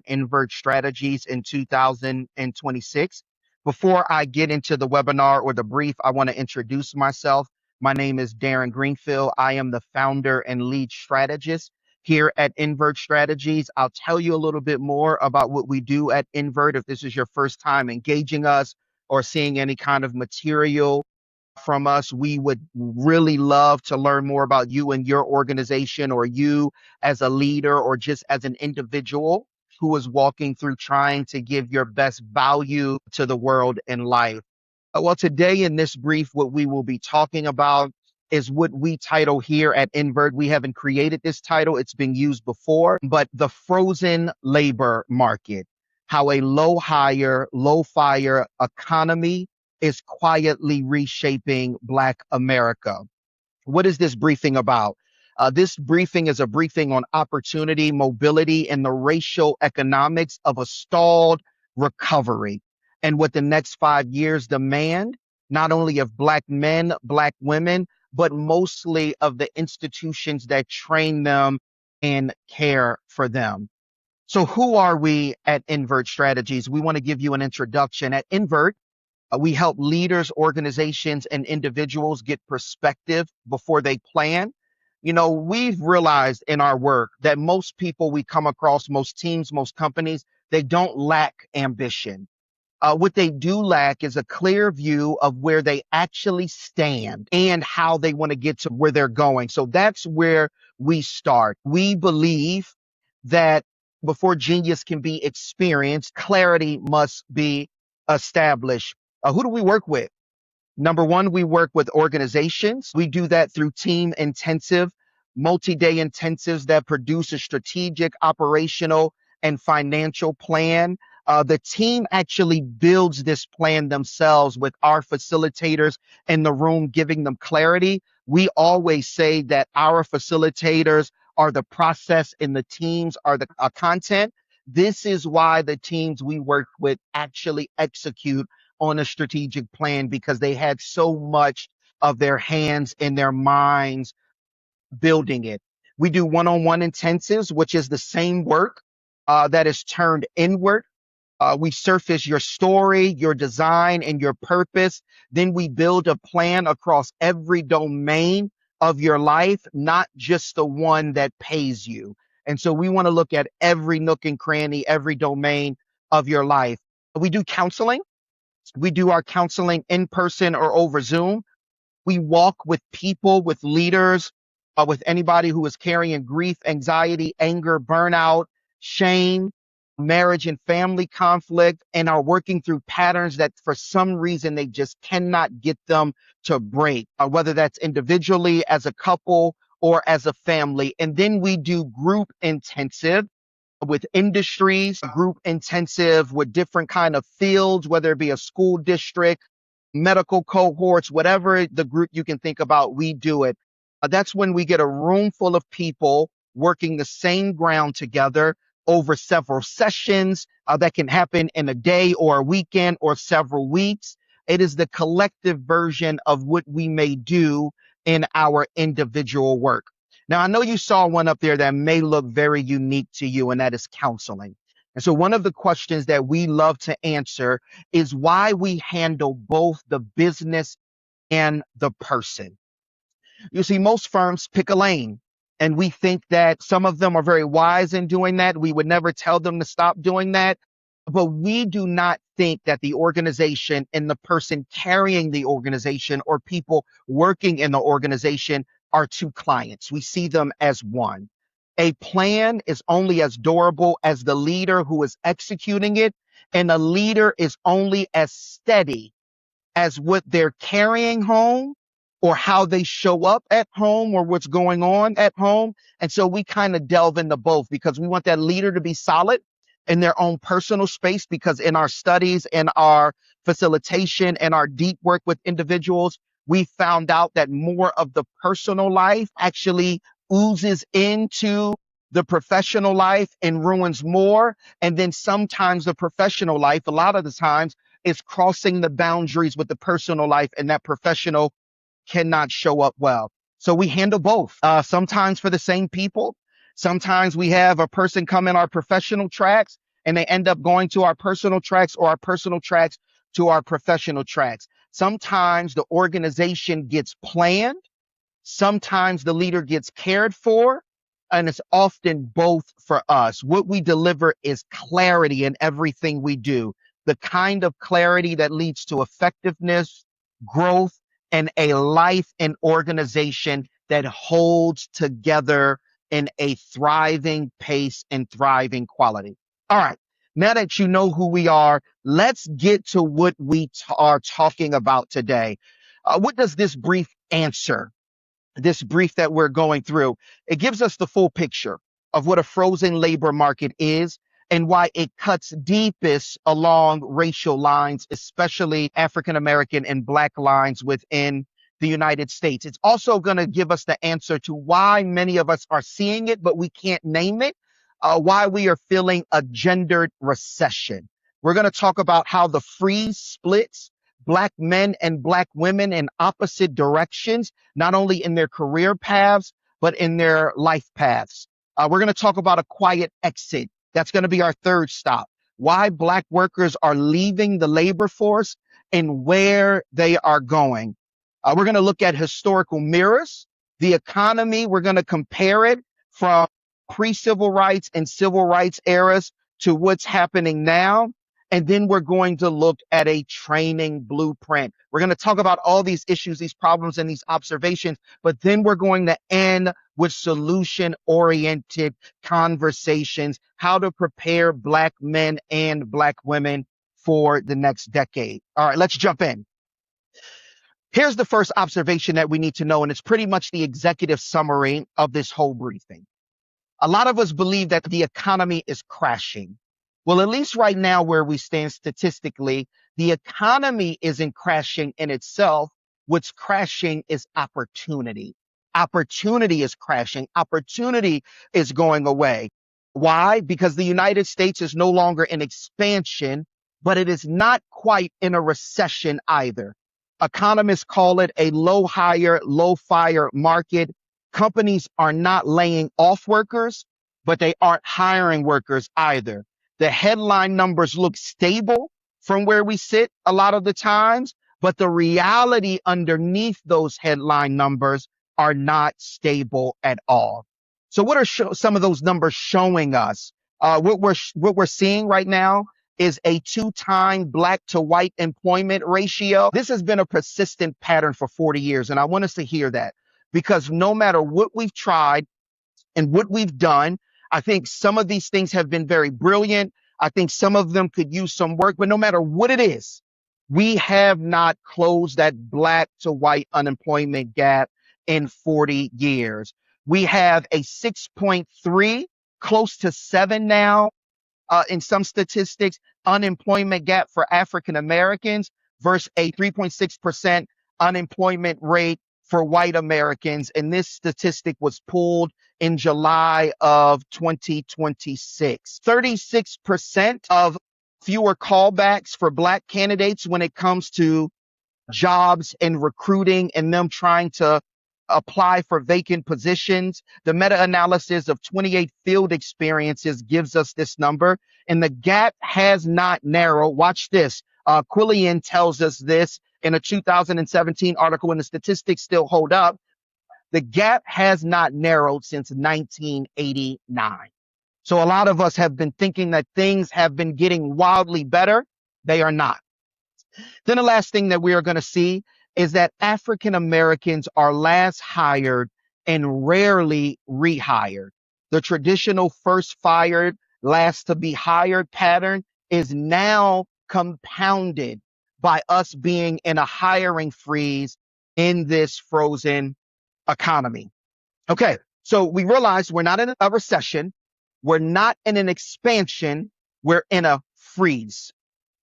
Invert Strategies in 2026. Before I get into the webinar or the brief, I want to introduce myself. My name is Darren Greenfield. I am the founder and lead strategist here at Invert Strategies. I'll tell you a little bit more about what we do at Invert if this is your first time engaging us or seeing any kind of material from us. We would really love to learn more about you and your organization, or you as a leader, or just as an individual who is walking through trying to give your best value to the world and life. Well, today in this brief, what we will be talking about is what we title here at Invert. We haven't created this title, it's been used before, but the frozen labor market, how a low hire, low fire economy is quietly reshaping Black America. What is this briefing about? This briefing is a briefing on opportunity, mobility, and the racial economics of a stalled recovery, and what the next 5 years demand, not only of Black men, Black women, but mostly of the institutions that train them and care for them. So who are we at Invert Strategies? We want to give you an introduction. At Invert, we help leaders, organizations, and individuals get perspective before they plan. We've realized in our work that most people we come across, most teams, most companies, they don't lack ambition. What they do lack is a clear view of where they actually stand and how they want to get to where they're going. So that's where we start. We believe that before genius can be experienced, clarity must be established. Who do we work with? Number one, we work with organizations. We do that through team intensive, multi-day intensives that produce a strategic, operational, and financial plan. The team actually builds this plan themselves with our facilitators in the room, giving them clarity. We always say that our facilitators are the process and the teams are the content. This is why the teams we work with actually execute on a strategic plan, because they had so much of their hands and their minds building it. We do one-on-one intensives, which is the same work that is turned inward. We surface your story, your design, and your purpose. Then we build a plan across every domain of your life, not just the one that pays you. And so we want to look at every nook and cranny, every domain of your life. We do counseling. We do our counseling in person or over Zoom. We walk with people, with leaders, with anybody who is carrying grief, anxiety, anger, burnout, shame, marriage and family conflict, and are working through patterns that for some reason they just cannot get them to break, whether that's individually, as a couple, or as a family. And then we do group intensive with industries, group intensive with different kind of fields, whether it be a school district, medical cohorts, whatever the group you can think about, we do it. That's when we get a room full of people working the same ground together over several sessions that can happen in a day or a weekend or several weeks. It is the collective version of what we may do in our individual work. Now, I know you saw one up there that may look very unique to you, and that is counseling. And so one of the questions that we love to answer is why we handle both the business and the person. You see, most firms pick a lane, and we think that some of them are very wise in doing that. We would never tell them to stop doing that. But we do not think that the organization and the person carrying the organization or people working in the organization are two clients. We see them as one. A plan is only as durable as the leader who is executing it, and a leader is only as steady as what they're carrying home or how they show up at home or what's going on at home. And so we kind of delve into both because we want that leader to be solid in their own personal space, because in our studies and our facilitation and our deep work with individuals, we found out that more of the personal life actually oozes into the professional life and ruins more. And then sometimes the professional life, a lot of the times, is crossing the boundaries with the personal life, and that professional cannot show up well. So we handle both, sometimes for the same people. Sometimes we have a person come in our professional tracks and they end up going to our personal tracks or our personal tracks to our professional tracks. Sometimes the organization gets planned. Sometimes the leader gets cared for, and it's often both for us. What we deliver is clarity in everything we do, the kind of clarity that leads to effectiveness, growth, and a life and organization that holds together in a thriving pace and thriving quality. All right. Now that you know who we are, let's get to what we are talking about today. What does this brief answer? This brief that we're going through, it gives us the full picture of what a frozen labor market is and why it cuts deepest along racial lines, especially African American and Black lines within the United States. It's also going to give us the answer to why many of us are seeing it, but we can't name it, why we are feeling a gendered recession. We're going to talk about how the freeze splits Black men and Black women in opposite directions, not only in their career paths, but in their life paths. We're going to talk about a quiet exit. That's going to be our third stop. Why Black workers are leaving the labor force and where they are going. We're going to look at historical mirrors, the economy. We're going to compare it from pre-civil rights and civil rights eras to what's happening now. And then we're going to look at a training blueprint. We're going to talk about all these issues, these problems, and these observations, but then we're going to end with solution-oriented conversations, how to prepare Black men and Black women for the next decade. All right, let's jump in. Here's the first observation that we need to know, and it's pretty much the executive summary of this whole briefing. A lot of us believe that the economy is crashing. Well, at least right now where we stand statistically, the economy isn't crashing in itself. What's crashing is opportunity. Opportunity is crashing. Opportunity is going away. Why? Because the United States is no longer in expansion, but it is not quite in a recession either. Economists call it a low hire, low fire market. Companies are not laying off workers, but they aren't hiring workers either. The headline numbers look stable from where we sit a lot of the times, but the reality underneath those headline numbers are not stable at all. So what are some of those numbers showing us? What we're seeing right now is a 2-time Black to white employment ratio. This has been a persistent pattern for 40 years, and I want us to hear that, because no matter what we've tried and what we've done, I think some of these things have been very brilliant. I think some of them could use some work, but no matter what it is, we have not closed that Black to white unemployment gap in 40 years. We have a 6.3, close to 7 now, in some statistics, unemployment gap for African Americans versus a 3.6% unemployment rate for white Americans. And this statistic was pulled in July of 2026. 36% of fewer callbacks for Black candidates when it comes to jobs and recruiting and them trying to apply for vacant positions. The meta-analysis of 28 field experiences gives us this number, and the gap has not narrowed. Watch this. Quillian tells us this in a 2017 article, and the statistics still hold up. The gap has not narrowed since 1989. So a lot of us have been thinking that things have been getting wildly better. They are not. Then the last thing that we are going to see is that African Americans are last hired and rarely rehired. The traditional first fired, last to be hired pattern is now compounded by us being in a hiring freeze in this frozen economy. Okay, so we realize we're not in a recession. We're not in an expansion. We're in a freeze.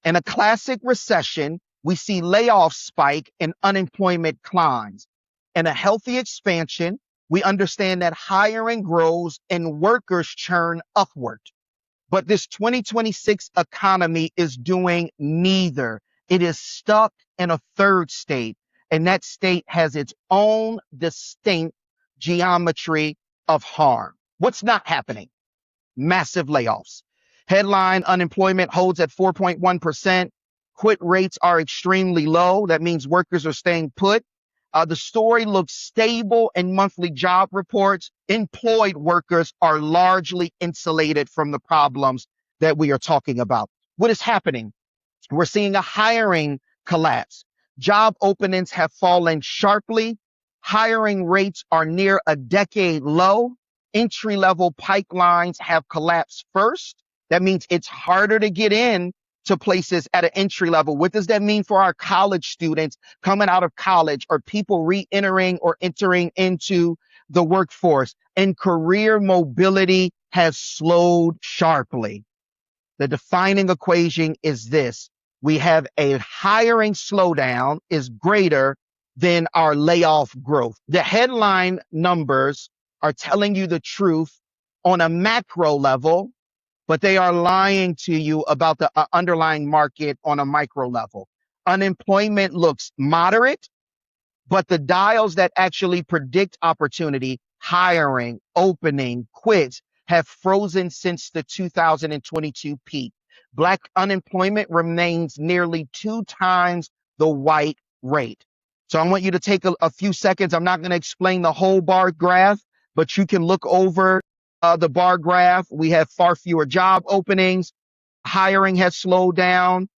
In a classic recession, we see layoffs spike and unemployment climbs. In a healthy expansion, we understand that hiring grows and workers churn upward. But this 2026 economy is doing neither. It is stuck in a third state, and that state has its own distinct geometry of harm. What's not happening? Massive layoffs. Headline: unemployment holds at 4.1%. Quit rates are extremely low. That means workers are staying put. The story looks stable in monthly job reports. Employed workers are largely insulated from the problems that we are talking about. What is happening? We're seeing a hiring collapse. Job openings have fallen sharply. Hiring rates are near a decade low. Entry level pipelines have collapsed first. That means it's harder to get in to places at an entry level. What does that mean for our college students coming out of college or people re-entering or entering into the workforce? And career mobility has slowed sharply. The defining equation is this: we have a hiring slowdown is greater than our layoff growth. The headline numbers are telling you the truth on a macro level, but they are lying to you about the underlying market on a micro level. Unemployment looks moderate, but the dials that actually predict opportunity, hiring, opening, quits, have frozen since the 2022 peak. Black unemployment remains nearly 2 times the white rate. So I want you to take a few seconds. I'm not going to explain the whole bar graph, but you can look over the bar graph. We have far fewer job openings. Hiring has slowed down.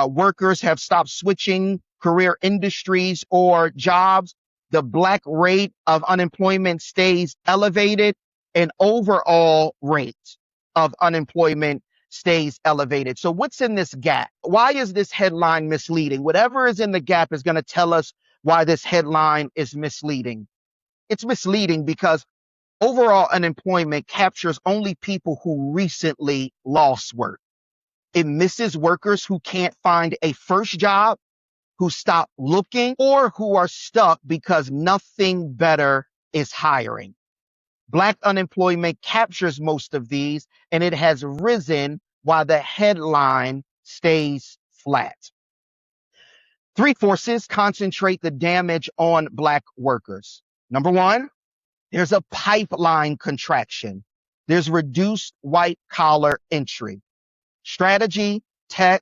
Workers have stopped switching career industries or jobs. The Black rate of unemployment stays elevated, and overall rate of unemployment stays elevated. So what's in this gap? Why is this headline misleading? Whatever is in the gap is going to tell us why this headline is misleading. It's misleading because overall unemployment captures only people who recently lost work. It misses workers who can't find a first job, who stop looking, or who are stuck because nothing better is hiring. Black unemployment captures most of these, and it has risen while the headline stays flat. Three forces concentrate the damage on Black workers. Number one, there's a pipeline contraction. There's reduced white collar entry. Strategy, tech,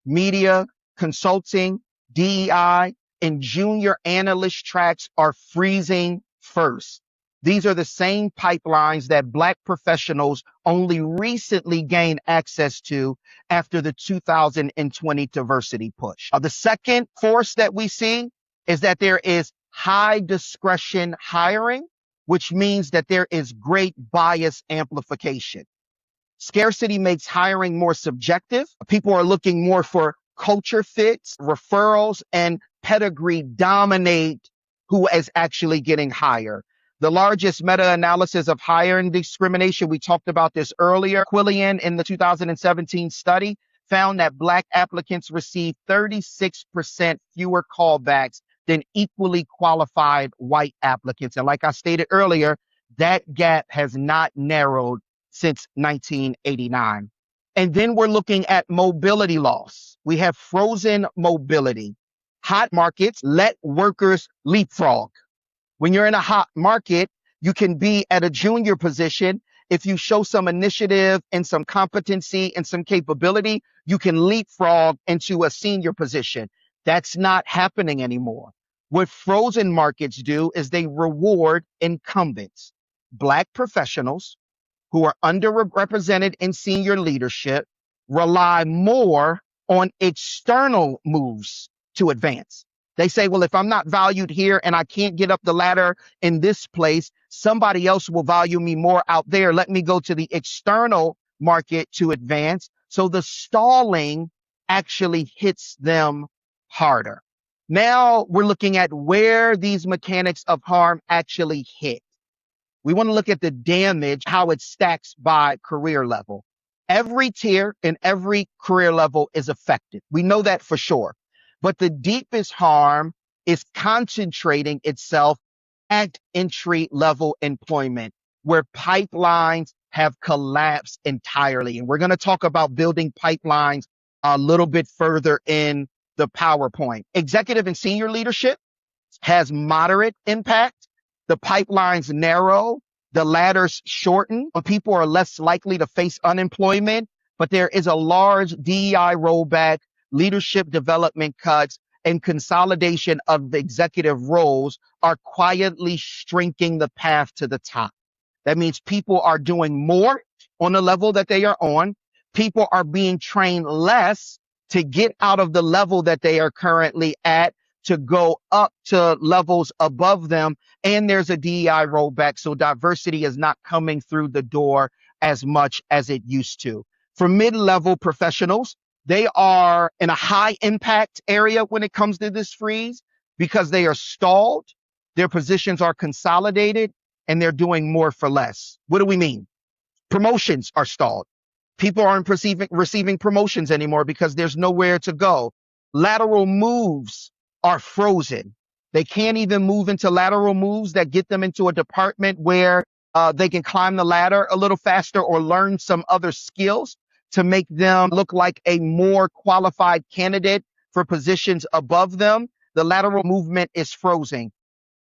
media, consulting, DEI, and junior analyst tracks are freezing first. These are the same pipelines that Black professionals only recently gained access to after the 2020 diversity push. The second force that we see is that there is high discretion hiring, which means that there is great bias amplification. Scarcity makes hiring more subjective. People are looking more for culture fits, referrals, and pedigree dominate who is actually getting hired. The largest meta-analysis of hiring discrimination, we talked about this earlier, Quillian in the 2017 study found that Black applicants received 36% fewer callbacks than equally qualified white applicants. And like I stated earlier, that gap has not narrowed since 1989. And then we're looking at mobility loss. We have frozen mobility. Hot markets let workers leapfrog. When you're in a hot market, you can be at a junior position. If you show some initiative and some competency and some capability, you can leapfrog into a senior position. That's not happening anymore. What frozen markets do is they reward incumbents. Black professionals who are underrepresented in senior leadership rely more on external moves to advance. They say, well, if I'm not valued here and I can't get up the ladder in this place, somebody else will value me more out there. Let me go to the external market to advance. So the stalling actually hits them harder. Now we're looking at where these mechanics of harm actually hit. We want to look at the damage, how it stacks by career level. Every tier and every career level is affected. We know that for sure. But the deepest harm is concentrating itself at entry level employment, where pipelines have collapsed entirely. And we're going to talk about building pipelines a little bit further in the PowerPoint. Executive and senior leadership has moderate impact. The pipelines narrow, the ladders shorten. People are less likely to face unemployment, but there is a large DEI rollback, leadership development cuts, and consolidation of the executive roles are quietly shrinking the path to the top. That means people are doing more on the level that they are on. People are being trained less to get out of the level that they are currently at to go up to levels above them. And there's a DEI rollback. So diversity is not coming through the door as much as it used to. For mid-level professionals, they are in a high impact area when it comes to this freeze because they are stalled. Their positions are consolidated and they're doing more for less. What do we mean? Promotions are stalled. People aren't receiving promotions anymore because there's nowhere to go. Lateral moves are frozen. They can't even move into lateral moves that get them into a department where they can climb the ladder a little faster or learn some other skills to make them look like a more qualified candidate for positions above them. The lateral movement is frozen.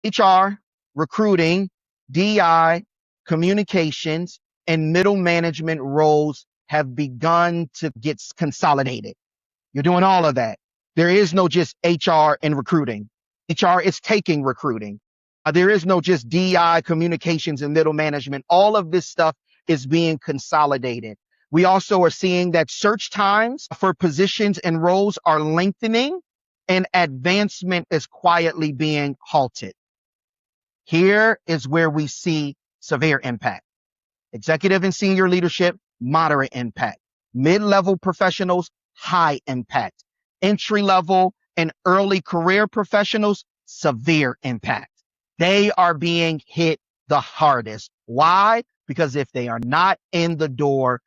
HR, recruiting, DI, communications, and middle management roles have begun to get consolidated. You're doing all of that. There is no just HR and recruiting. HR is taking recruiting. There is no just DI, communications, and middle management. All of this stuff is being consolidated. We also are seeing that search times for positions and roles are lengthening and advancement is quietly being halted. Here is where we see severe impact. Executive and senior leadership, moderate impact. Mid-level professionals, high impact. Entry-level and early career professionals, severe impact. They are being hit the hardest. Why? Because if they are not in the door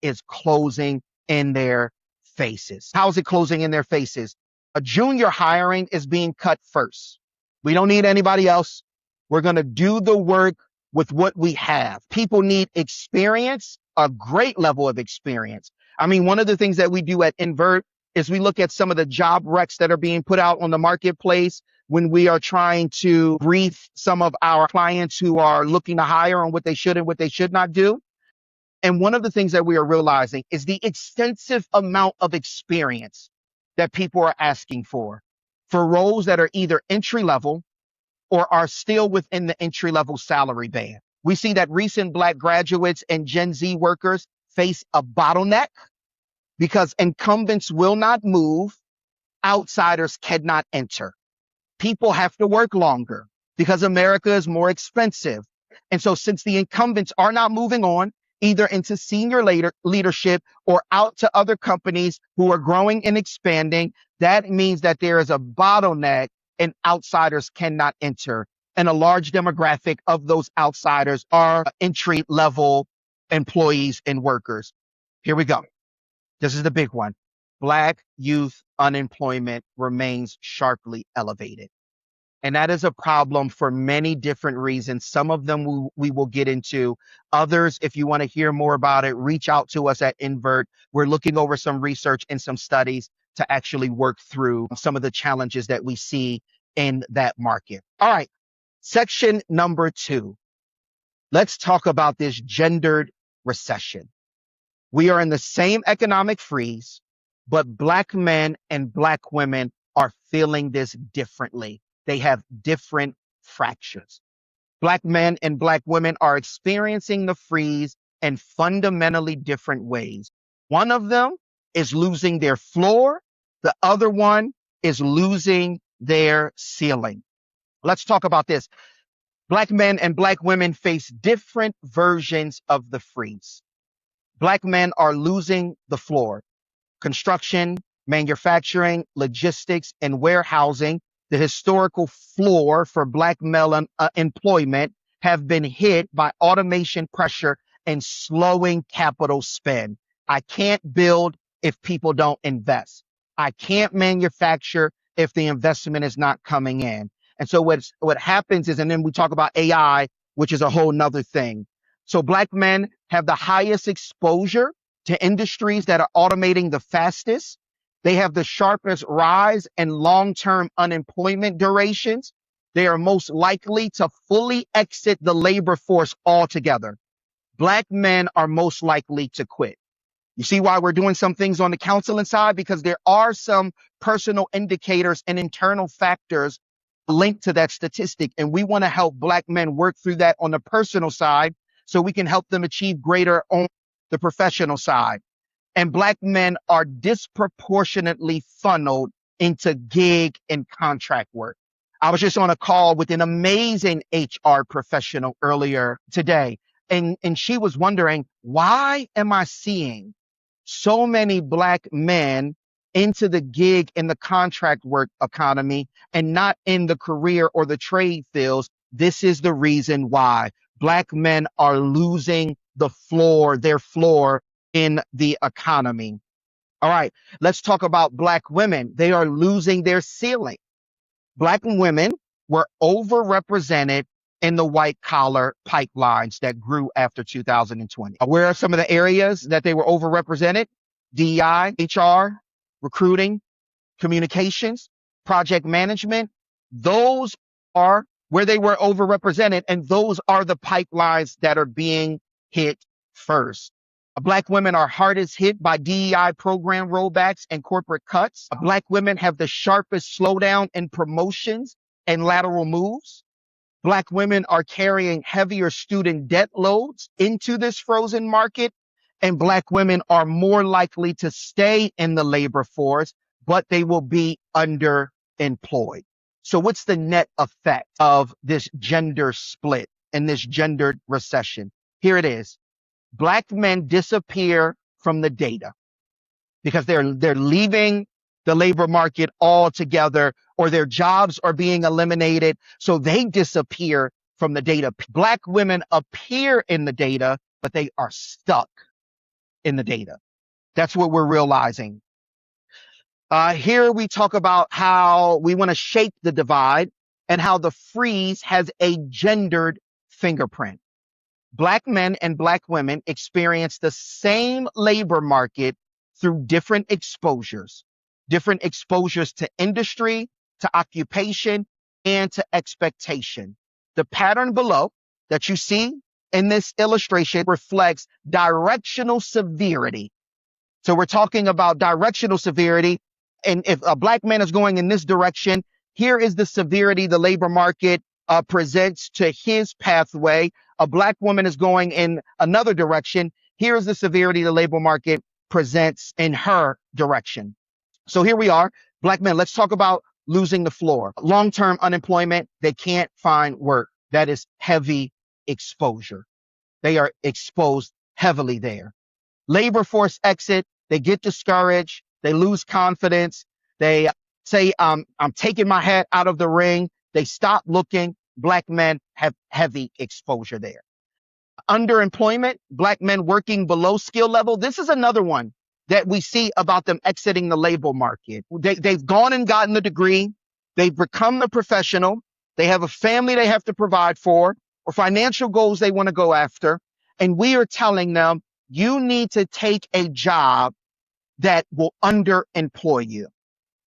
is closing in their faces. How is it closing in their faces? A junior hiring is being cut first. We don't need anybody else. We're going to do the work with what we have. People need experience, a great level of experience. I mean, one of the things that we do at Invert is we look at some of the job recs that are being put out on the marketplace when we are trying to brief some of our clients who are looking to hire on what they should and what they should not do. And one of the things that we are realizing is the extensive amount of experience that people are asking for roles that are either entry level or are still within the entry level salary band. We see that recent Black graduates and Gen Z workers face a bottleneck because incumbents will not move, outsiders cannot enter. People have to work longer because America is more expensive. And so since the incumbents are not moving on, either into senior leadership or out to other companies who are growing and expanding, that means that there is a bottleneck and outsiders cannot enter. And a large demographic of those outsiders are entry level employees and workers. Here we go. This is the big one. Black youth unemployment remains sharply elevated. And that is a problem for many different reasons. Some of them we will get into. Others, if you want to hear more about it, reach out to us at Invert. We're looking over some research and some studies to actually work through some of the challenges that we see in that market. All right, section number 2. Let's talk about this gendered recession. We are in the same economic freeze, but Black men and Black women are feeling this differently. They have different fractures. Black men and Black women are experiencing the freeze in fundamentally different ways. One of them is losing their floor. The other one is losing their ceiling. Let's talk about this. Black men and Black women face different versions of the freeze. Black men are losing the floor. Construction, manufacturing, logistics, and warehousing, the historical floor for Black male employment, have been hit by automation pressure and slowing capital spend. I can't build if people don't invest. I can't manufacture if the investment is not coming in. And so what happens is, and then we talk about AI, which is a whole nother thing. So Black men have the highest exposure to industries that are automating the fastest. They have the sharpest rise in long-term unemployment durations. They are most likely to fully exit the labor force altogether. Black men are most likely to quit. You see why we're doing some things on the counseling side? Because there are some personal indicators and internal factors linked to that statistic. And we want to help Black men work through that on the personal side so we can help them achieve greater on the professional side. And Black men are disproportionately funneled into gig and contract work. I was just on a call with an amazing HR professional earlier today, and she was wondering, why am I seeing so many Black men into the gig and the contract work economy and not in the career or the trade fields? This is the reason why Black men are losing their floor in the economy. All right, let's talk about Black women. They are losing their ceiling. Black women were overrepresented in the white collar pipelines that grew after 2020. Where are some of the areas that they were overrepresented? DEI, HR, recruiting, communications, project management. Those are where they were overrepresented, and those are the pipelines that are being hit first. Black women are hardest hit by DEI program rollbacks and corporate cuts. Black women have the sharpest slowdown in promotions and lateral moves. Black women are carrying heavier student debt loads into this frozen market, and Black women are more likely to stay in the labor force, but they will be underemployed. So what's the net effect of this gender split and this gendered recession? Here it is. Black men disappear from the data because they're leaving the labor market altogether, or their jobs are being eliminated, so they disappear from the data. Black women appear in the data, but they are stuck in the data. That's what we're realizing. Here we talk about how we want to shape the divide and how the freeze has a gendered fingerprint. Black men and Black women experience the same labor market through different exposures to industry, to occupation, and to expectation. The pattern below that you see in this illustration reflects directional severity. So we're talking about directional severity. And if a Black man is going in this direction, here is the severity the labor market presents to his pathway. A Black woman is going in another direction. Here's the severity the labor market presents in her direction. So here we are, Black men. Let's talk about losing the floor. Long-term unemployment, they can't find work. That is heavy exposure. They are exposed heavily there. Labor force exit, they get discouraged. They lose confidence. They say, I'm taking my hat out of the ring. They stop looking. Black men have heavy exposure there. Underemployment, Black men working below skill level. This is another one that we see about them exiting the labor market. They've gone and gotten the degree. They've become the professional. They have a family they have to provide for, or financial goals they want to go after. And we are telling them, you need to take a job that will underemploy you.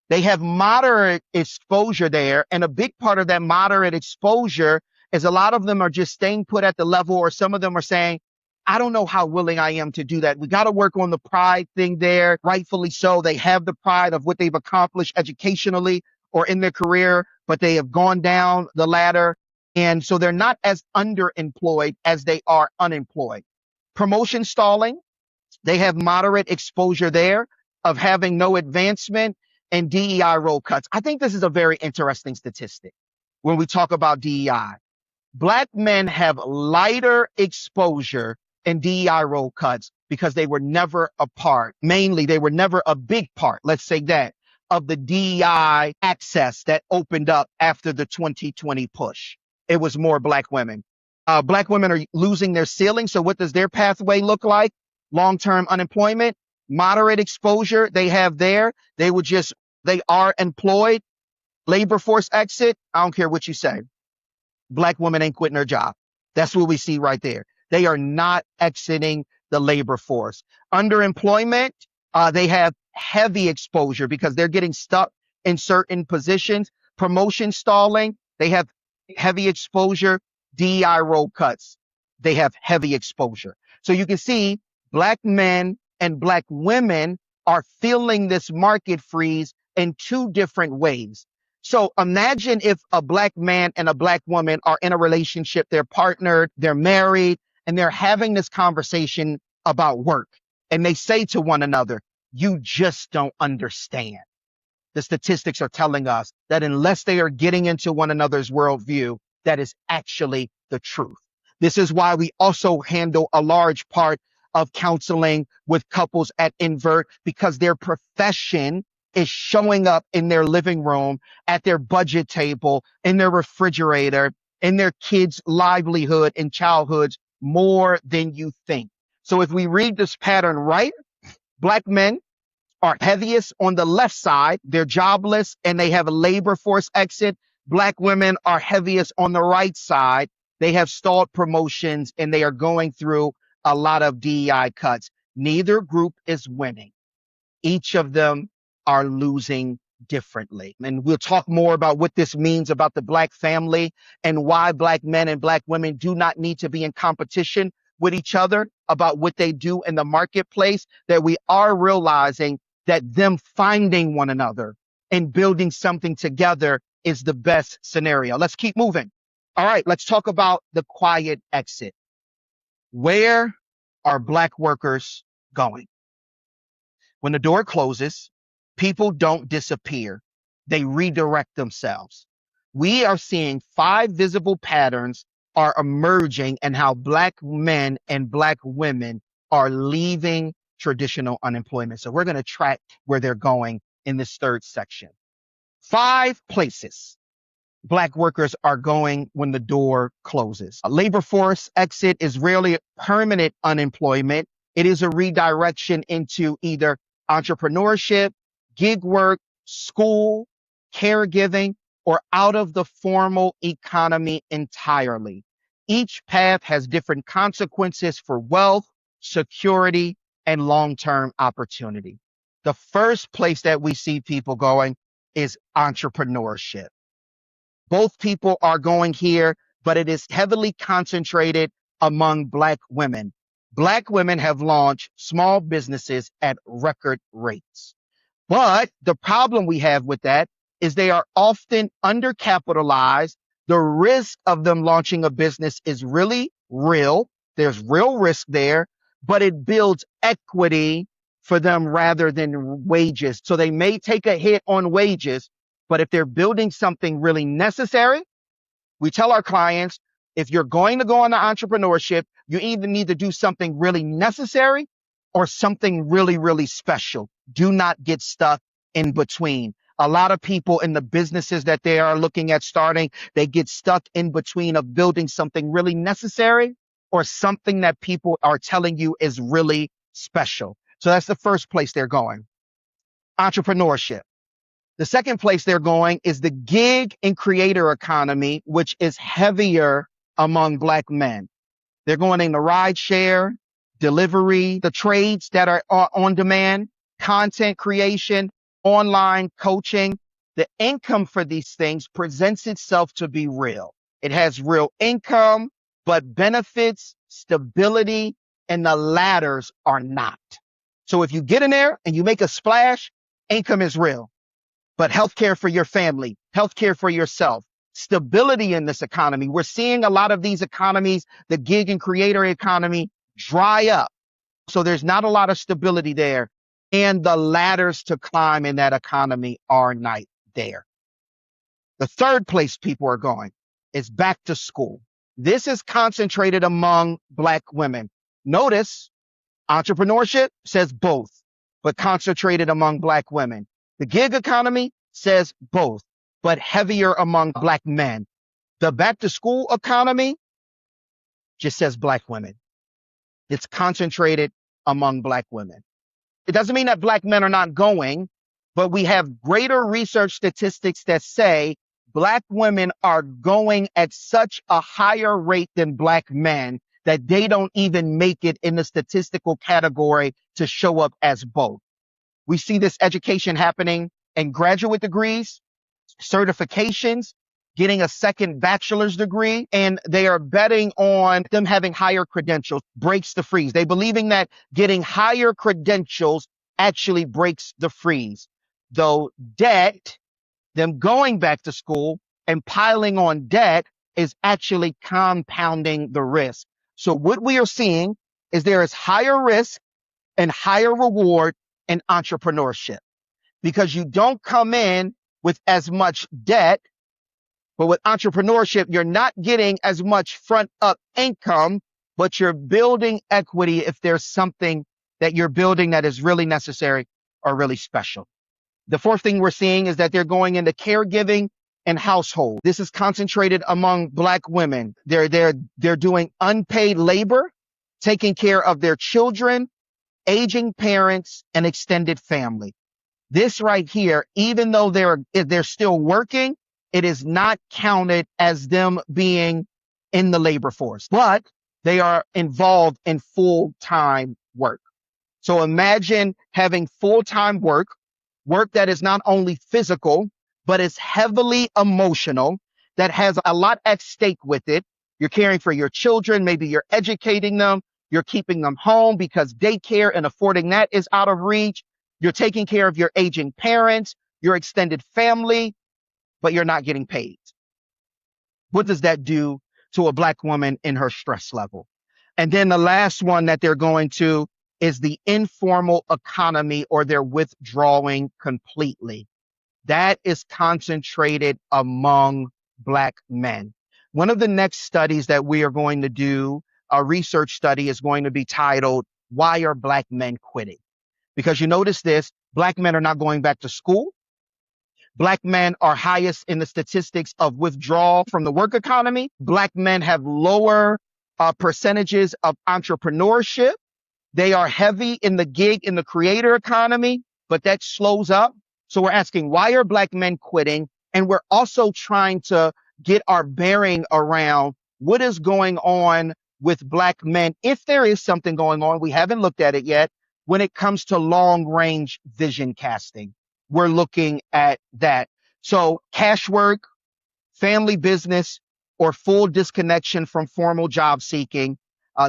They have moderate exposure there. And a big part of that moderate exposure is a lot of them are just staying put at the level, or some of them are saying, I don't know how willing I am to do that. We got to work on the pride thing there. Rightfully so. They have the pride of what they've accomplished educationally or in their career, but they have gone down the ladder. And so they're not as underemployed as they are unemployed. Promotion stalling, they have moderate exposure there of having no advancement, and DEI role cuts. I think this is a very interesting statistic when we talk about DEI. Black men have lighter exposure in DEI role cuts because they were never a part, mainly they were never a big part, let's say that, of the DEI access that opened up after the 2020 push. It was more Black women. Black women are losing their ceiling. So what does their pathway look like? Long-term unemployment, moderate exposure they have there. They are employed. Labor force exit. I don't care what you say. Black women ain't quitting their job. That's what we see right there. They are not exiting the labor force. Underemployment, they have heavy exposure because they're getting stuck in certain positions. Promotion stalling, they have heavy exposure. DEI role cuts, they have heavy exposure. So you can see Black men and black women are feeling this market freeze in two different ways. So imagine if a black man and a black woman are in a relationship, they're partnered, they're married, and they're having this conversation about work. And they say to one another, you just don't understand. The statistics are telling us that unless they are getting into one another's worldview, that is actually the truth. This is why we also handle a large part of counseling with couples at Invert, because their profession is showing up in their living room, at their budget table, in their refrigerator, in their kids' livelihood and childhoods more than you think. So if we read this pattern right, black men are heaviest on the left side. They're jobless and they have a labor force exit. Black women are heaviest on the right side. They have stalled promotions and they are going through a lot of DEI cuts. Neither group is winning. Each of them are losing differently. And we'll talk more about what this means about the black family and why black men and black women do not need to be in competition with each other about what they do in the marketplace, that we are realizing that them finding one another and building something together is the best scenario. Let's keep moving. All right, let's talk about the quiet exit. Where are black workers going? When the door closes, people don't disappear. They redirect themselves. We are seeing 5 visible patterns are emerging in how black men and black women are leaving traditional unemployment. So we're going to track where they're going in this third section. 5 places black workers are going when the door closes. A labor force exit is rarely permanent unemployment. It is a redirection into either entrepreneurship, gig work, school, caregiving, or out of the formal economy entirely. Each path has different consequences for wealth, security, and long-term opportunity. The first place that we see people going is entrepreneurship. Both people are going here, but it is heavily concentrated among black women. Black women have launched small businesses at record rates. But the problem we have with that is they are often undercapitalized. The risk of them launching a business is really real. There's real risk there, but it builds equity for them rather than wages. So they may take a hit on wages, but if they're building something really necessary, we tell our clients, if you're going to go into entrepreneurship, you either need to do something really necessary or something really, really special. Do not get stuck in between. A lot of people in the businesses that they are looking at starting, they get stuck in between of building something really necessary or something that people are telling you is really special. So that's the first place they're going. Entrepreneurship. The second place they're going is the gig and creator economy, which is heavier among black men. They're going in the ride share, delivery, the trades that are on demand, content creation, online coaching. The income for these things presents itself to be real. It has real income, but benefits, stability, and the ladders are not. So if you get in there and you make a splash, income is real. But healthcare for your family, healthcare for yourself, stability in this economy. We're seeing a lot of these economies, the gig and creator economy, dry up. So there's not a lot of stability there. And the ladders to climb in that economy are not there. The third place people are going is back to school. This is concentrated among black women. Notice entrepreneurship says both, but concentrated among black women. The gig economy says both, but heavier among black men. The back to school economy just says black women. It's concentrated among black women. It doesn't mean that black men are not going, but we have greater research statistics that say black women are going at such a higher rate than black men that they don't even make it in the statistical category to show up as both. We see this education happening in graduate degrees, certifications, getting a second bachelor's degree, and they are betting on them having higher credentials breaks the freeze. They believing that getting higher credentials actually breaks the freeze. Though debt, them going back to school and piling on debt is actually compounding the risk. So what we are seeing is there is higher risk and higher reward in entrepreneurship because you don't come in with as much debt, but with entrepreneurship, you're not getting as much front up income, but you're building equity if there's something that you're building that is really necessary or really special. The fourth thing we're seeing is that they're going into caregiving and household. This is concentrated among Black women. They're doing unpaid labor, taking care of their children, aging parents, and extended family. This right here, even though they're still working, it is not counted as them being in the labor force, but they are involved in full-time work. So imagine having full-time work that is not only physical, but is heavily emotional, that has a lot at stake with it. You're caring for your children, maybe you're educating them, you're keeping them home because daycare and affording that is out of reach. You're taking care of your aging parents, your extended family, but you're not getting paid. What does that do to a Black woman in her stress level? And then the last one that they're going to is the informal economy, or they're withdrawing completely. That is concentrated among Black men. One of the next studies that we are going to do, a research study, is going to be titled, Why Are Black Men Quitting? Because you notice this, Black men are not going back to school. Black men are highest in the statistics of withdrawal from the work economy. Black men have lower percentages of entrepreneurship. They are heavy in the gig, in the creator economy, but that slows up. So we're asking, why are Black men quitting? And we're also trying to get our bearing around what is going on with Black men. If there is something going on, we haven't looked at it yet. When it comes to long range vision casting, we're looking at that. So cash work, family business, or full disconnection from formal job seeking.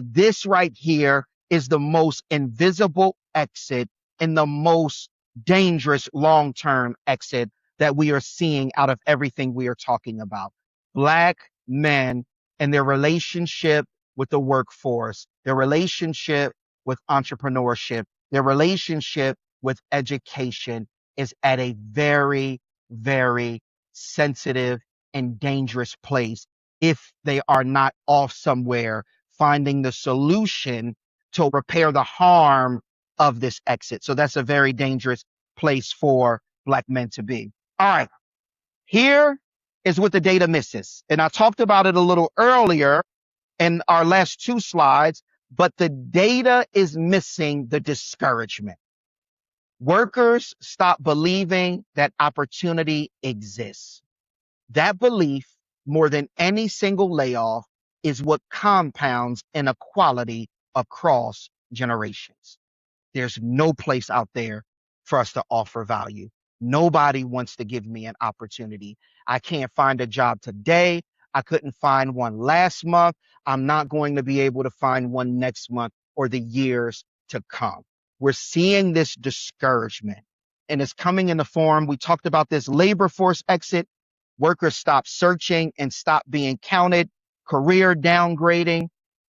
This right here is the most invisible exit and the most dangerous long-term exit that we are seeing out of everything we are talking about. Black men and their relationship with the workforce, their relationship with entrepreneurship, their relationship with education is at a very, very sensitive and dangerous place if they are not off somewhere finding the solution to repair the harm of this exit. So that's a very dangerous place for Black men to be. All right, here is what the data misses. And I talked about it a little earlier in our last two slides, but the data is missing the discouragement. Workers stop believing that opportunity exists. That belief, more than any single layoff, is what compounds inequality across generations. There's no place out there for us to offer value. Nobody wants to give me an opportunity. I can't find a job today. I couldn't find one last month. I'm not going to be able to find one next month or the years to come. We're seeing this discouragement, and it's coming in the form. We talked about this labor force exit. Workers stop searching and stop being counted. Career downgrading,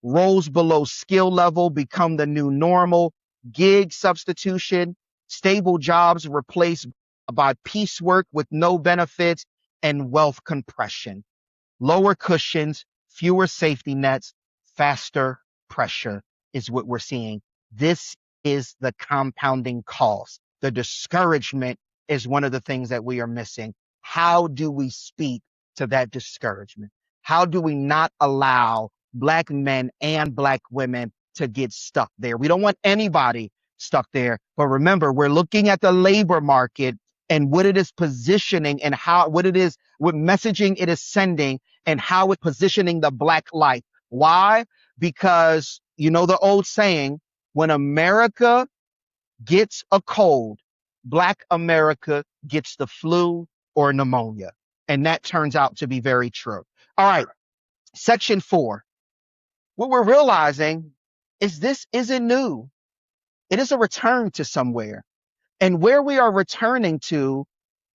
roles below skill level become the new normal. Gig substitution, stable jobs replaced by piecework with no benefits, and wealth compression. Lower cushions, fewer safety nets, faster pressure is what we're seeing. This is the compounding cost. The discouragement is one of the things that we are missing. How do we speak to that discouragement? How do we not allow Black men and Black women to get stuck there? We don't want anybody stuck there. But remember, we're looking at the labor market and what it is positioning and what messaging it is sending and how it's positioning the Black life. Why? Because you know the old saying, when America gets a cold, Black America gets the flu or pneumonia. And that turns out to be very true. All right, section 4. What we're realizing is this isn't new. It is a return to somewhere. And where we are returning to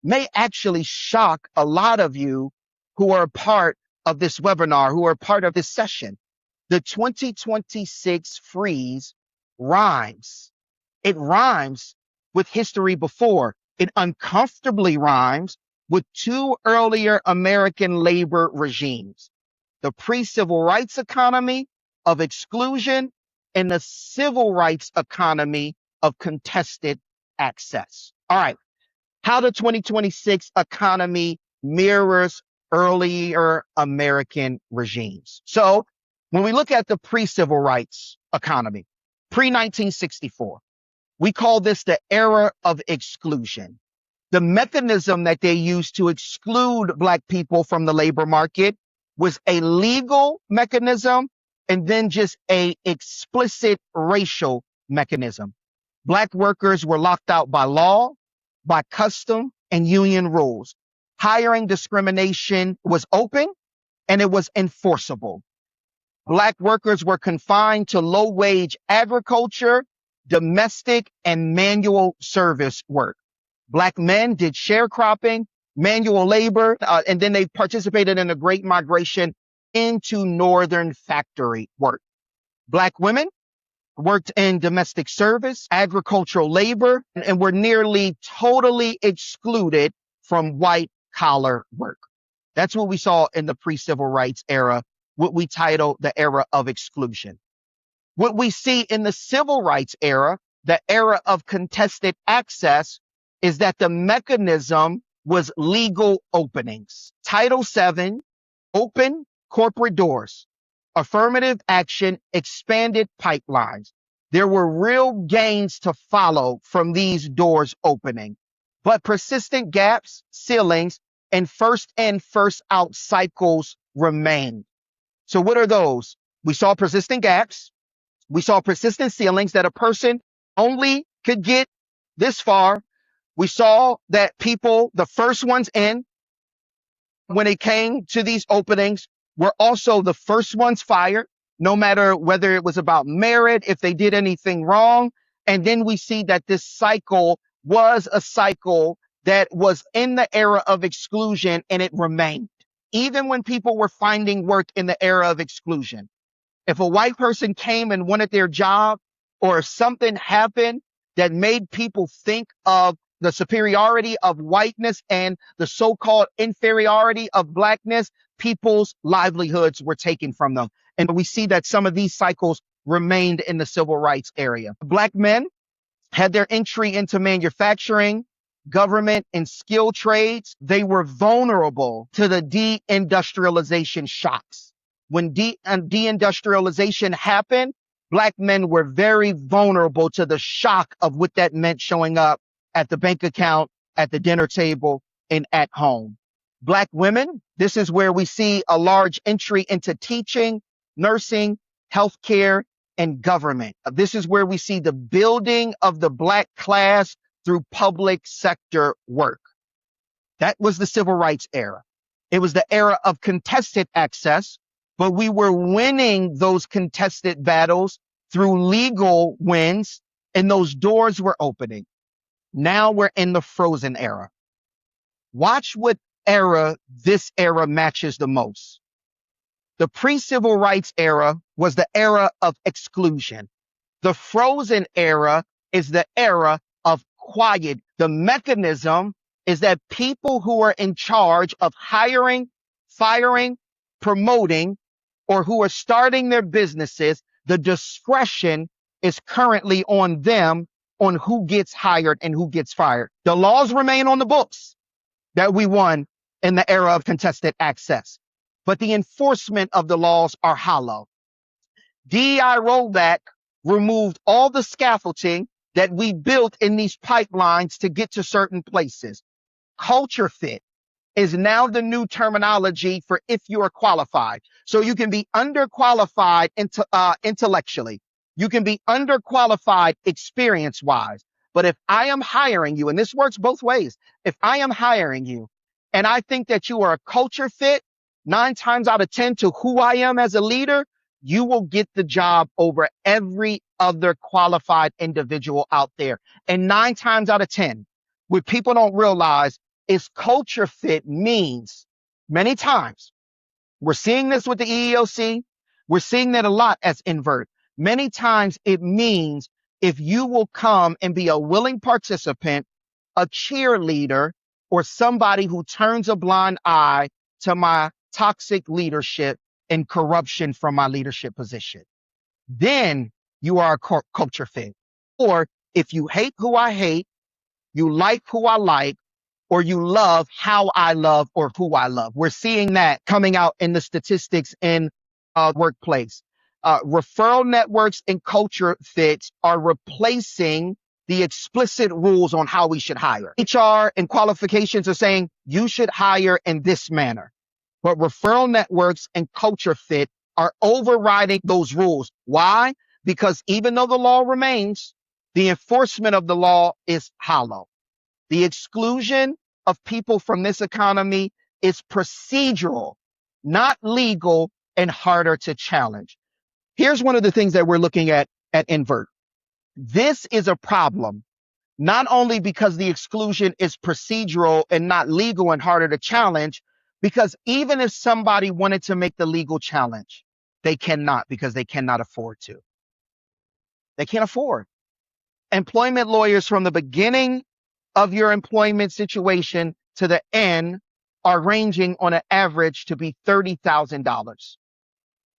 may actually shock a lot of you who are a part of this webinar, who are part of this session. The 2026 freeze rhymes. It rhymes with history before. It uncomfortably rhymes with 2 earlier American labor regimes: the pre-civil rights economy of exclusion and the civil rights economy of contested access. All right, how the 2026 economy mirrors earlier American regimes. So when we look at the pre-civil rights economy, pre-1964, we call this the era of exclusion. The mechanism that they used to exclude Black people from the labor market was a legal mechanism and then just a explicit racial mechanism. Black workers were locked out by law, by custom, and union rules. Hiring discrimination was open and it was enforceable. Black workers were confined to low-wage agriculture, domestic, and manual service work. Black men did sharecropping, manual labor, and then they participated in the Great Migration into northern factory work. Black women worked in domestic service, agricultural labor, and were nearly totally excluded from white collar work. That's what we saw in the pre-civil rights era, what we title the era of exclusion. What we see in the civil rights era, the era of contested access, is that the mechanism was legal openings. Title VII, open corporate doors. Affirmative action expanded pipelines. There were real gains to follow from these doors opening, but persistent gaps, ceilings, and first in, first out cycles remained. So what are those? We saw persistent gaps. We saw persistent ceilings that a person only could get this far. We saw that people, the first ones in, when it came to these openings, were also the first ones fired, no matter whether it was about merit, if they did anything wrong. And then we see that this cycle was a cycle that was in the era of exclusion, and it remained. Even when people were finding work in the era of exclusion, if a white person came and wanted their job, or if something happened that made people think of the superiority of whiteness and the so-called inferiority of Blackness, people's livelihoods were taken from them. And we see that some of these cycles remained in the civil rights area. Black men had their entry into manufacturing, government, and skilled trades. They were vulnerable to the deindustrialization shocks. When deindustrialization happened, Black men were very vulnerable to the shock of what that meant showing up at the bank account, at the dinner table, and at home. Black women, this is where we see a large entry into teaching, nursing, healthcare, and government. This is where we see the building of the Black class through public sector work. That was the civil rights era. It was the era of contested access, but we were winning those contested battles through legal wins, and those doors were opening. Now we're in the frozen era. Watch what era this era matches the most. The pre-civil rights era was the era of exclusion. The frozen era is the era of quiet. The mechanism is that people who are in charge of hiring, firing, promoting, or who are starting their businesses, the discretion is currently on them on who gets hired and who gets fired. The laws remain on the books that we won in the era of contested access, but the enforcement of the laws are hollow. DEI rollback removed all the scaffolding that we built in these pipelines to get to certain places. Culture fit is now the new terminology for if you are qualified. So you can be underqualified intellectually. You can be underqualified experience-wise. But if I am hiring you, and this works both ways, if I am hiring you and I think that you are a culture fit 9 times out of 10 to who I am as a leader, you will get the job over every other qualified individual out there. And 9 times out of 10, what people don't realize is culture fit means many times. We're seeing this with the EEOC. We're seeing that a lot as Invert. Many times it means if you will come and be a willing participant, a cheerleader, or somebody who turns a blind eye to my toxic leadership and corruption from my leadership position, then you are a culture fit. Or if you hate who I hate, you like who I like, or you love how I love or who I love. We're seeing that coming out in the statistics in workplace. Referral networks and culture fits are replacing the explicit rules on how we should hire. HR and qualifications are saying you should hire in this manner, but referral networks and culture fit are overriding those rules. Why? Because even though the law remains, the enforcement of the law is hollow. The exclusion of people from this economy is procedural, not legal, and harder to challenge. Here's one of the things that we're looking at Invert. This is a problem, not only because the exclusion is procedural and not legal and harder to challenge, because even if somebody wanted to make the legal challenge, they cannot because they cannot afford to. They can't afford. Employment lawyers from the beginning of your employment situation to the end are ranging on an average to be $30,000.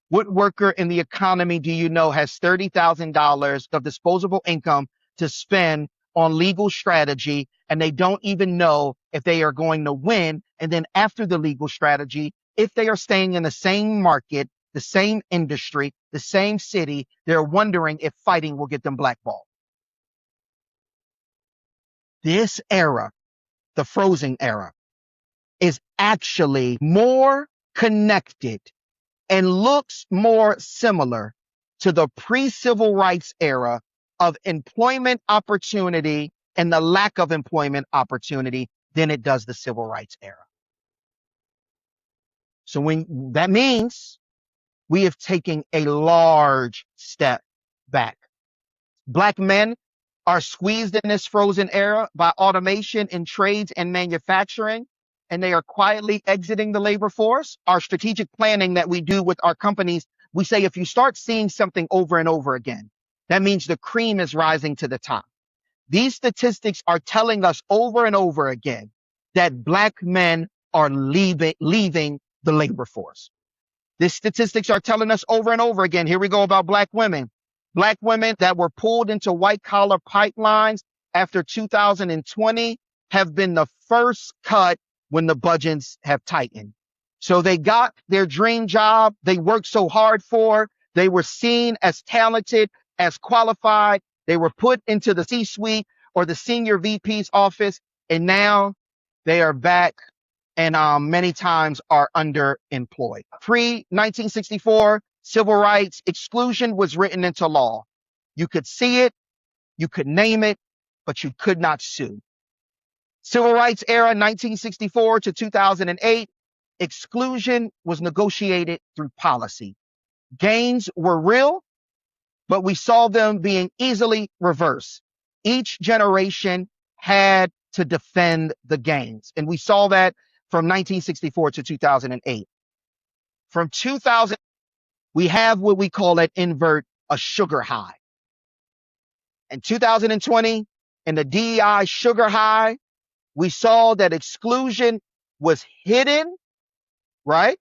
What worker in the economy do you know has $30,000 of disposable income to spend on legal strategy, and they don't even know if they are going to win? And then after the legal strategy, if they are staying in the same market, the same industry, the same city, they're wondering if fighting will get them blackballed. This era, the frozen era, is actually more connected and looks more similar to the pre-civil rights era of employment opportunity and the lack of employment opportunity than it does the civil rights era. So when that means we have taken a large step back. Black men are squeezed in this frozen era by automation in trades and manufacturing, and they are quietly exiting the labor force. Our strategic planning that we do with our companies, we say if you start seeing something over and over again, that means the cream is rising to the top. These statistics are telling us over and over again that Black men are leaving the labor force. These statistics are telling us over and over again. Here we go about Black women. Black women that were pulled into white collar pipelines after 2020 have been the first cut when the budgets have tightened. So they got their dream job they worked so hard for. They were seen as talented, as qualified. They were put into the C-suite or the senior VP's office, and now they are back and many times are underemployed. Pre-1964, civil rights exclusion was written into law. You could see it, you could name it, but you could not sue. Civil rights era, 1964 to 2008, exclusion was negotiated through policy. Gains were real, but we saw them being easily reversed. Each generation had to defend the gains, and we saw that from 1964 to 2008. From 2000, we have what we call at Invert a sugar high. In 2020, in the DEI sugar high, we saw that exclusion was hidden, right?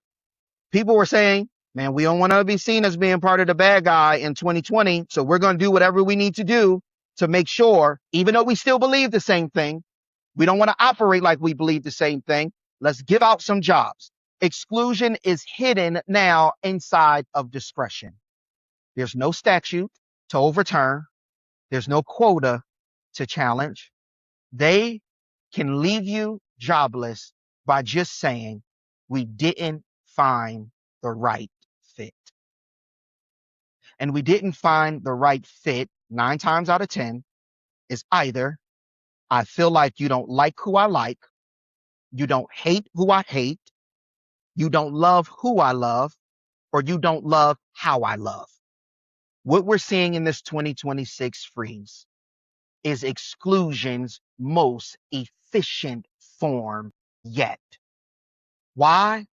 People were saying, man, we don't want to be seen as being part of the bad guy in 2020, so we're going to do whatever we need to do to make sure, even though we still believe the same thing, we don't want to operate like we believe the same thing. Let's give out some jobs. Exclusion is hidden now inside of discretion. There's no statute to overturn. There's no quota to challenge. They can leave you jobless by just saying, we didn't find the right fit. And we didn't find the right fit 9 times out of 10 is either I feel like you don't like who I like, You don't hate who I hate. You don't love who I love, or you don't love how I love. What we're seeing in this 2026 freeze is exclusion's most efficient form yet. Why?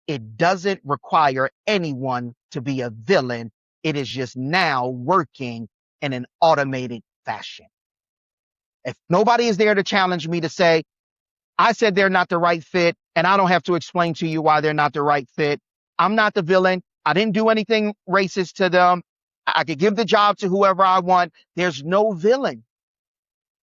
It doesn't require anyone to be a villain. It is just now working in an automated fashion. If nobody is there to challenge me to say, I said they're not the right fit, and I don't have to explain to you why they're not the right fit. I'm not the villain. I didn't do anything racist to them. I could give the job to whoever I want. There's no villain.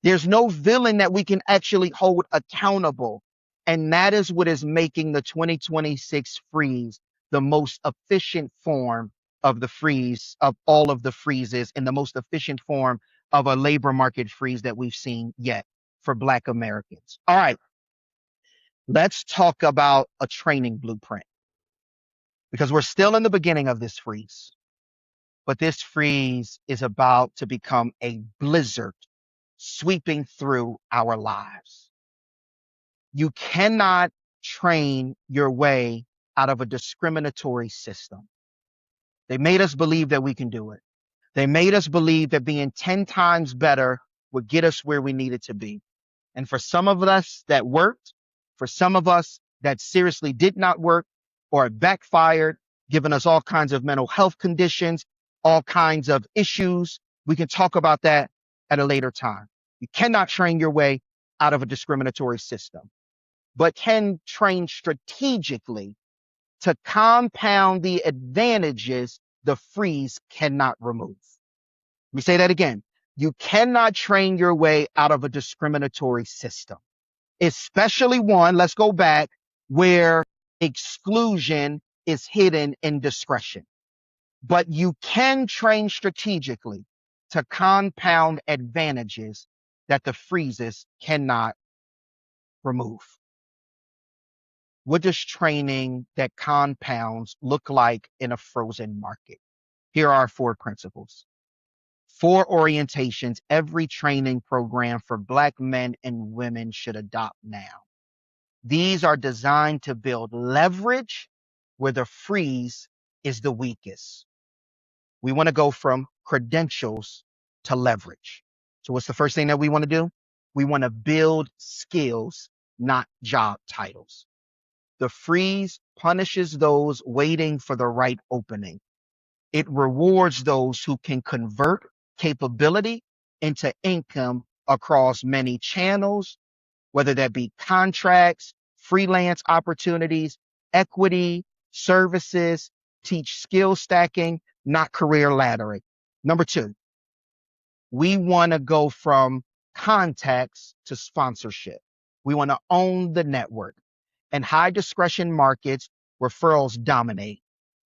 There's no villain that we can actually hold accountable. And that is what is making the 2026 freeze the most efficient form of the freeze, of all of the freezes, and the most efficient form of a labor market freeze that we've seen yet for Black Americans. All right, let's talk about a training blueprint because we're still in the beginning of this freeze. But this freeze is about to become a blizzard sweeping through our lives. You cannot train your way out of a discriminatory system. They made us believe that we can do it. They made us believe that being 10 times better would get us where we needed to be. And for some of us that worked, for some of us that seriously did not work or backfired, giving us all kinds of mental health conditions, all kinds of issues. We can talk about that at a later time. You cannot train your way out of a discriminatory system, but can train strategically to compound the advantages the freeze cannot remove. Let me say that again. You cannot train your way out of a discriminatory system, especially one, let's go back, where exclusion is hidden in discretion. But you can train strategically to compound advantages that the freezes cannot remove. What does training that compounds look like in a frozen market? Here are 4 principles. 4 orientations every training program for Black men and women should adopt now. These are designed to build leverage where the freeze is the weakest. We want to go from credentials to leverage. So what's the first thing that we want to do? We want to build skills, not job titles. The freeze punishes those waiting for the right opening. It rewards those who can convert capability into income across many channels, whether that be contracts, freelance opportunities, equity, services, teach skill stacking, not career laddering. Number 2, we want to go from contacts to sponsorship. We want to own the network. In high discretion markets, referrals dominate.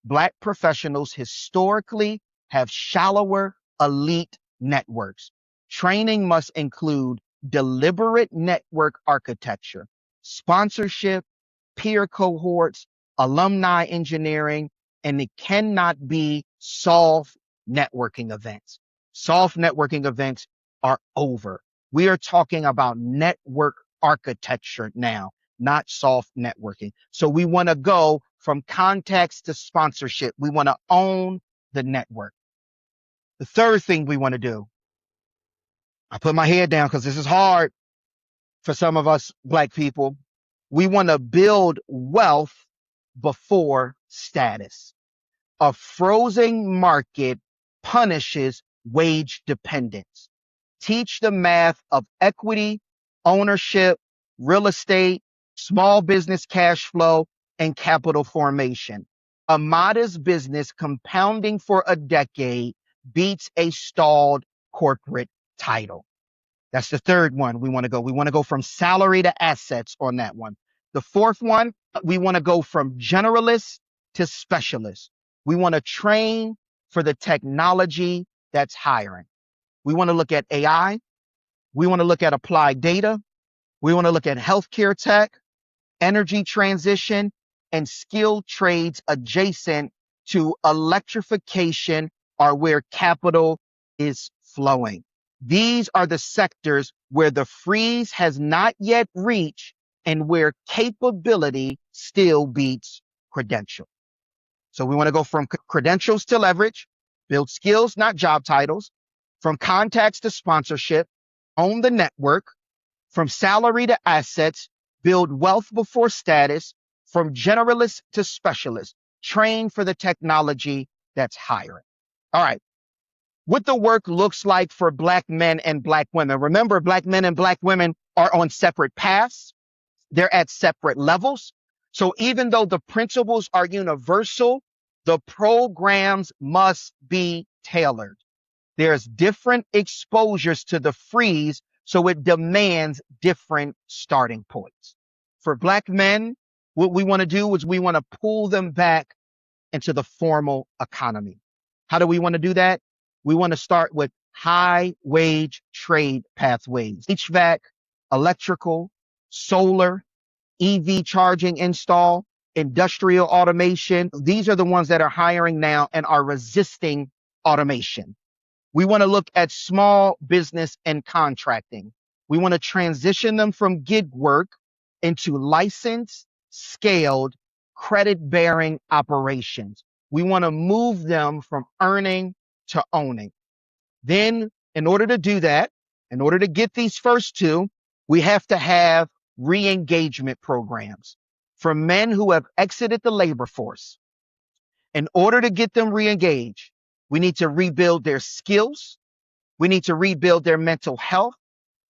Black professionals historically have shallower elite networks. Training must include deliberate network architecture, sponsorship, peer cohorts, alumni engineering, and it cannot be soft networking events. Soft networking events are over. We are talking about network architecture now, not soft networking. So we want to go from contacts to sponsorship. We want to own the network. The third thing we want to do, I put my head down because this is hard for some of us Black people. We want to build wealth before status. A frozen market punishes wage dependence. Teach the math of equity, ownership, real estate, small business cash flow, and capital formation. A modest business compounding for a decade beats a stalled corporate title. That's the third one we want to go. We want to go from salary to assets on that one. The fourth one, we want to go from generalist to specialist. We want to train for the technology that's hiring. We want to look at AI. We want to look at applied data. We want to look at healthcare tech, energy transition, and skilled trades adjacent to electrification are where capital is flowing. These are the sectors where the freeze has not yet reached, and where capability still beats credential. So we want to go from credentials to leverage, build skills, not job titles, from contacts to sponsorship, own the network, from salary to assets, build wealth before status, from generalist to specialist, train for the technology that's hiring. All right. What the work looks like for Black men and Black women. Remember, Black men and Black women are on separate paths. They're at separate levels. So even though the principles are universal, the programs must be tailored. There's different exposures to the freeze, so it demands different starting points. For Black men, what we want to do is we want to pull them back into the formal economy. How do we want to do that? We want to start with high wage trade pathways, HVAC, electrical, solar, EV charging install, industrial automation. These are the ones that are hiring now and are resisting automation. We want to look at small business and contracting. We want to transition them from gig work into licensed, scaled, credit-bearing operations. We want to move them from earning to owning. Then, in order to do that, in order to get these first two, we have to have re-engagement programs for men who have exited the labor force. In order to get them re-engaged, we need to rebuild their skills. We need to rebuild their mental health.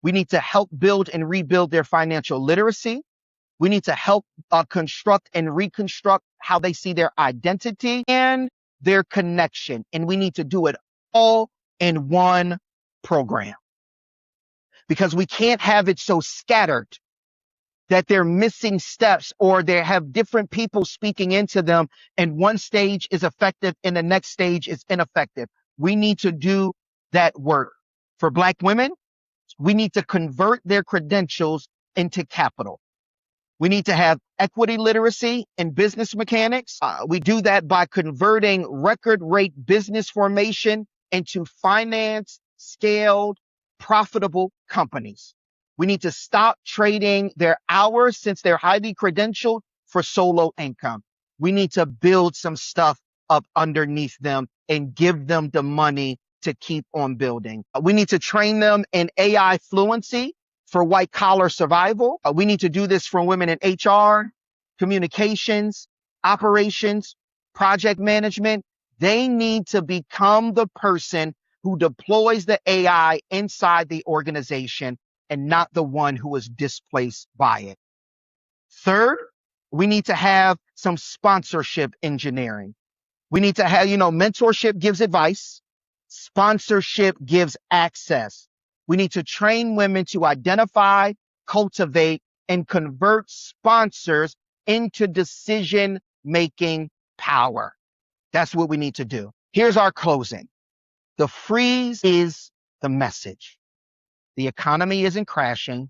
We need to help build and rebuild their financial literacy. We need to help construct and reconstruct how they see their identity and their connection. And we need to do it all in one program, because we can't have it so scattered that they're missing steps or they have different people speaking into them, and one stage is effective and the next stage is ineffective. We need to do that work. For Black women, we need to convert their credentials into capital. We need to have equity literacy and business mechanics. We do that by converting record rate business formation into finance, scaled, profitable companies. We need to stop trading their hours, since they're highly credentialed, for solo income. We need to build some stuff up underneath them and give them the money to keep on building. We need to train them in AI fluency for white collar survival. We need to do this for women in HR, communications, operations, project management. They need to become the person who deploys the AI inside the organization and not the one who is displaced by it. Third, we need to have some sponsorship engineering. We need to have, mentorship gives advice, sponsorship gives access. We need to train women to identify, cultivate, and convert sponsors into decision-making power. That's what we need to do. Here's our closing. The freeze is the message. The economy isn't crashing,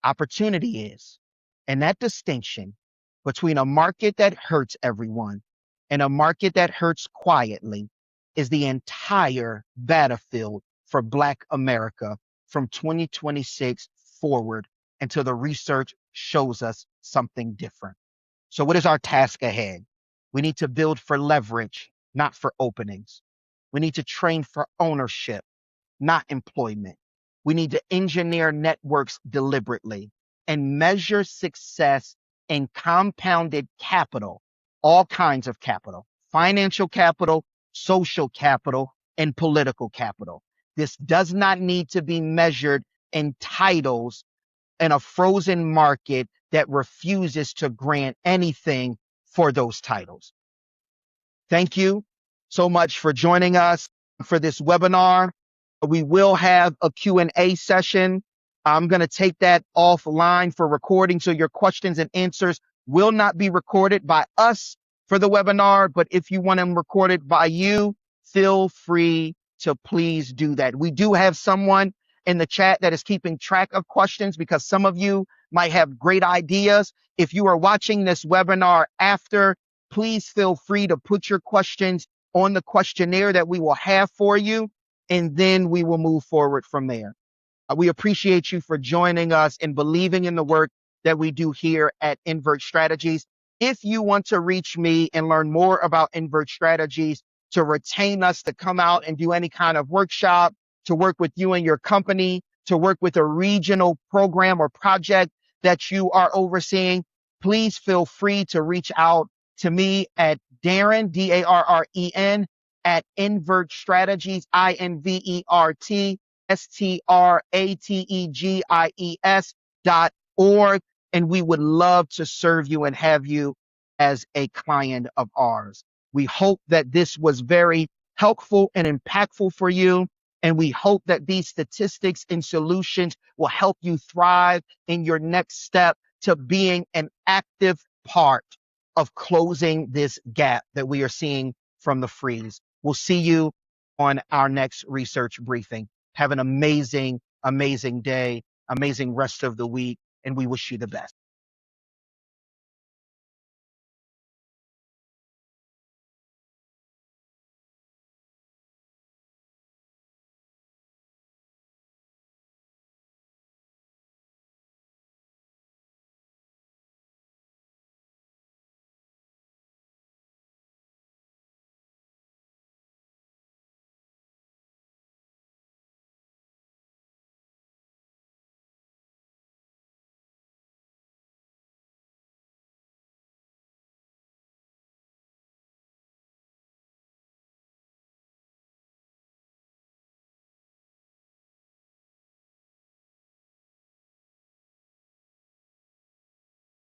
opportunity is. And that distinction between a market that hurts everyone and a market that hurts quietly is the entire battlefield for Black America from 2026 forward until the research shows us something different. So what is our task ahead? We need to build for leverage, not for openings. We need to train for ownership, not employment. We need to engineer networks deliberately and measure success in compounded capital, all kinds of capital, financial capital, social capital, and political capital. This does not need to be measured in titles in a frozen market that refuses to grant anything for those titles. Thank you so much for joining us for this webinar. We will have a Q&A session. I'm going to take that offline for recording, so your questions and answers will not be recorded by us for the webinar, but if you want them recorded by you, feel free to please do that. We do have someone in the chat that is keeping track of questions, because some of you might have great ideas. If you are watching this webinar after, please feel free to put your questions on the questionnaire that we will have for you, and then we will move forward from there. We appreciate you for joining us and believing in the work that we do here at Invert Strategies. If you want to reach me and learn more about Invert Strategies, to retain us, to come out and do any kind of workshop, to work with you and your company, to work with a regional program or project that you are overseeing, please feel free to reach out to me at Darren, Darren, at Invert Strategies, InvertStrategies.org. And we would love to serve you and have you as a client of ours. We hope that this was very helpful and impactful for you. And we hope that these statistics and solutions will help you thrive in your next step to being an active part of closing this gap that we are seeing from the freeze. We'll see you on our next research briefing. Have an amazing, amazing day, amazing rest of the week, and we wish you the best.